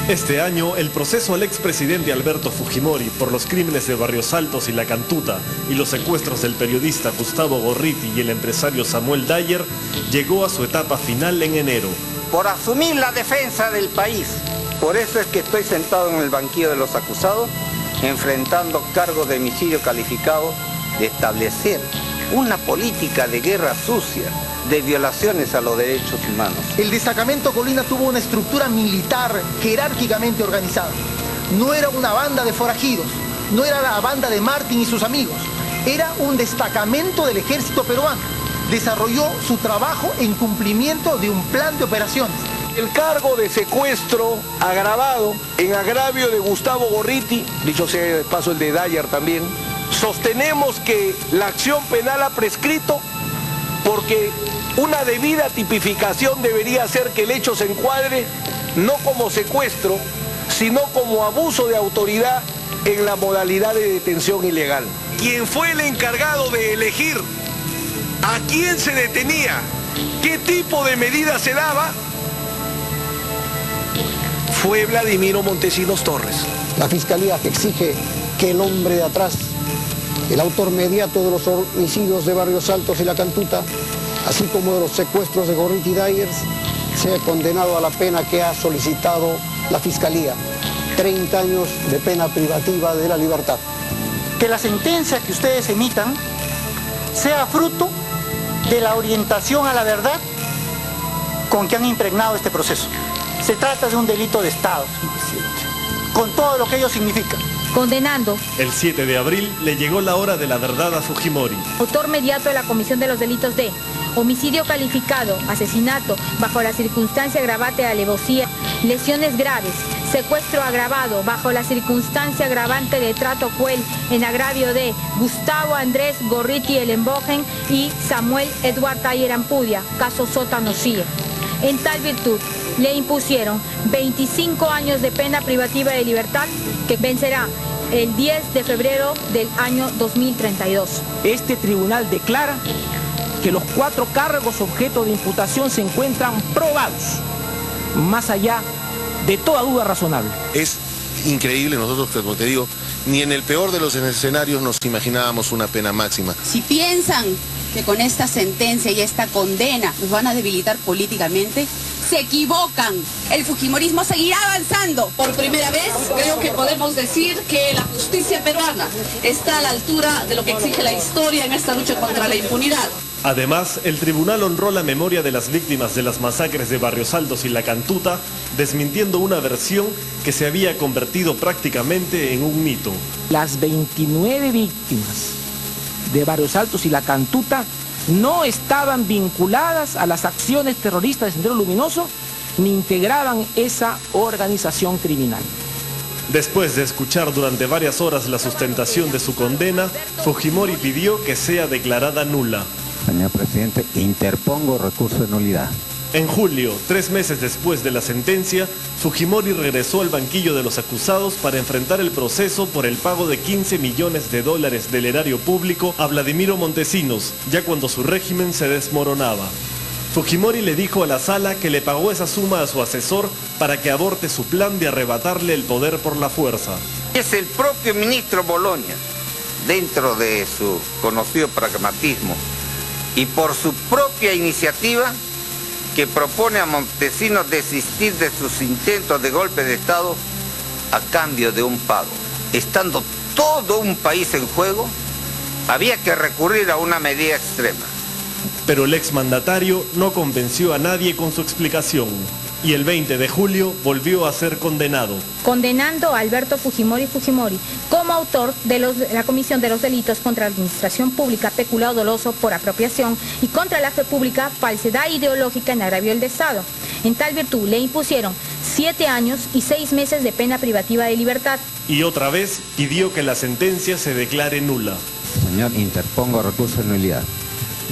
Este año, el proceso al expresidente Alberto Fujimori por los crímenes de Barrios Altos y La Cantuta y los secuestros del periodista Gustavo Gorriti y el empresario Samuel Dyer llegó a su etapa final en enero. Por asumir la defensa del país. Por eso es que estoy sentado en el banquillo de los acusados, enfrentando cargos de homicidio calificado, de establecer una política de guerra sucia, de violaciones a los derechos humanos. El destacamento Colina tuvo una estructura militar jerárquicamente organizada. No era una banda de forajidos, no era la banda de Martín y sus amigos, era un destacamento del ejército peruano. Desarrolló su trabajo en cumplimiento de un plan de operaciones. El cargo de secuestro agravado en agravio de Gustavo Gorriti, dicho sea de paso el de Dyer también, sostenemos que la acción penal ha prescrito porque una debida tipificación debería hacer que el hecho se encuadre no como secuestro, sino como abuso de autoridad en la modalidad de detención ilegal. Quien fue el encargado de elegir a quién se detenía, qué tipo de medida se daba, fue Vladimiro Montesinos Torres. La Fiscalía exige que el hombre de atrás, el autor inmediato de los homicidios de Barrios Altos y La Cantuta, así como de los secuestros de Gorriti y Dyer, sea condenado a la pena que ha solicitado la Fiscalía, 30 años de pena privativa de la libertad. Que la sentencia que ustedes emitan sea fruto de la orientación a la verdad con que han impregnado este proceso. Se trata de un delito de Estado, señor presidente, con todo lo que ello significa. Condenando. El 7 de abril le llegó la hora de la verdad a Fujimori. Autor mediato de la comisión de los delitos de homicidio calificado, asesinato bajo la circunstancia agravante de alevosía, lesiones graves, secuestro agravado bajo la circunstancia agravante de trato cruel en agravio de Gustavo Andrés Gorriti Elenbogen y Samuel Edward Dyer Ampudia, caso Sótano CIE. En tal virtud, le impusieron 25 años de pena privativa de libertad que vencerá el 10 de febrero del año 2032. Este tribunal declara que los 4 cargos objeto de imputación se encuentran probados, más allá de toda duda razonable. Es increíble, nosotros, como te digo, ni en el peor de los escenarios nos imaginábamos una pena máxima. Si piensan que con esta sentencia y esta condena nos van a debilitar políticamente, se equivocan. El fujimorismo seguirá avanzando. Por primera vez creo que podemos decir que la justicia peruana está a la altura de lo que exige la historia en esta lucha contra la impunidad. Además, el tribunal honró la memoria de las víctimas de las masacres de Barrios Altos y La Cantuta, desmintiendo una versión que se había convertido prácticamente en un mito. Las 29 víctimas de Barrios Altos y La Cantuta no estaban vinculadas a las acciones terroristas de Sendero Luminoso ni integraban esa organización criminal. Después de escuchar durante varias horas la sustentación de su condena, Fujimori pidió que sea declarada nula. Señor presidente, interpongo recurso de nulidad. En julio, 3 meses después de la sentencia, Fujimori regresó al banquillo de los acusados para enfrentar el proceso por el pago de $15 millones del erario público a Vladimiro Montesinos, ya cuando su régimen se desmoronaba. Fujimori le dijo a la sala que le pagó esa suma a su asesor para que aborte su plan de arrebatarle el poder por la fuerza. Es el propio ministro Bolonia, dentro de su conocido pragmatismo y por su propia iniciativa, que propone a Montesinos desistir de sus intentos de golpe de Estado a cambio de un pago. Estando todo un país en juego, había que recurrir a una medida extrema. Pero el exmandatario no convenció a nadie con su explicación y el 20 de julio volvió a ser condenado. Condenando a Alberto Fujimori como autor de la comisión de los delitos contra la administración pública, peculado doloso por apropiación y contra la fe pública, falsedad ideológica en agravio del Estado. En tal virtud le impusieron 7 años y 6 meses de pena privativa de libertad. Y otra vez pidió que la sentencia se declare nula. Señor, interpongo recurso de nulidad.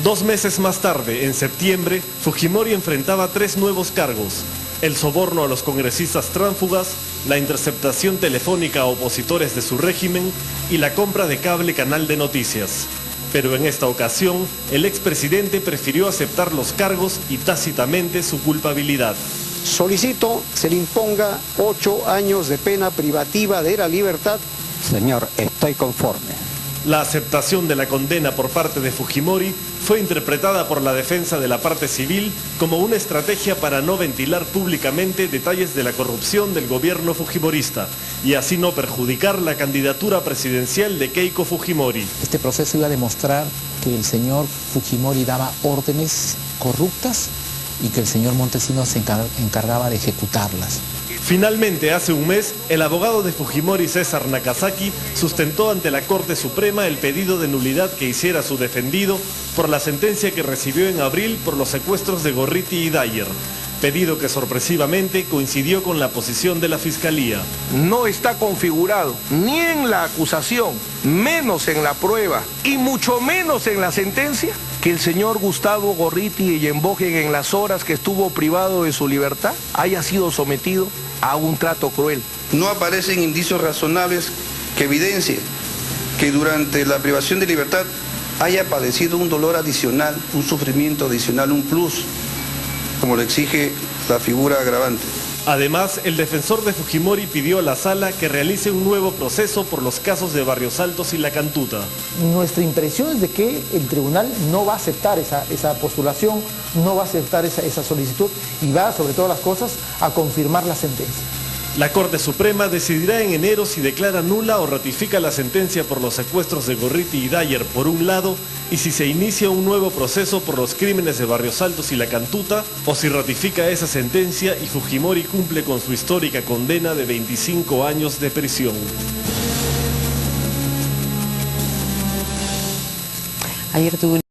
2 meses más tarde, en septiembre, Fujimori enfrentaba 3 nuevos cargos: el soborno a los congresistas tránsfugas, la interceptación telefónica a opositores de su régimen y la compra de cable canal de noticias. Pero en esta ocasión, el expresidente prefirió aceptar los cargos y tácitamente su culpabilidad. Solicito se le imponga 8 años de pena privativa de la libertad. Señor, estoy conforme. La aceptación de la condena por parte de Fujimori fue interpretada por la defensa de la parte civil como una estrategia para no ventilar públicamente detalles de la corrupción del gobierno fujimorista y así no perjudicar la candidatura presidencial de Keiko Fujimori. Este proceso iba a demostrar que el señor Fujimori daba órdenes corruptas y que el señor Montesinos se encargaba de ejecutarlas. Finalmente, hace un mes, el abogado de Fujimori, César Nakazaki, sustentó ante la Corte Suprema el pedido de nulidad que hiciera su defendido por la sentencia que recibió en abril por los secuestros de Gorriti y Dyer, pedido que sorpresivamente coincidió con la posición de la Fiscalía. No está configurado ni en la acusación, menos en la prueba y mucho menos en la sentencia que el señor Gustavo Gorriti Eyenbogen en las horas que estuvo privado de su libertad haya sido sometido a un trato cruel. No aparecen indicios razonables que evidencien que durante la privación de libertad haya padecido un dolor adicional, un sufrimiento adicional, un plus, como lo exige la figura agravante. Además, el defensor de Fujimori pidió a la sala que realice un nuevo proceso por los casos de Barrios Altos y La Cantuta. Nuestra impresión es de que el tribunal no va a aceptar esa postulación, no va a aceptar esa solicitud y va, sobre todas las cosas, a confirmar la sentencia. La Corte Suprema decidirá en enero si declara nula o ratifica la sentencia por los secuestros de Gorriti y Dyer por un lado y si se inicia un nuevo proceso por los crímenes de Barrios Altos y La Cantuta o si ratifica esa sentencia y Fujimori cumple con su histórica condena de 25 años de prisión. Ayer tuve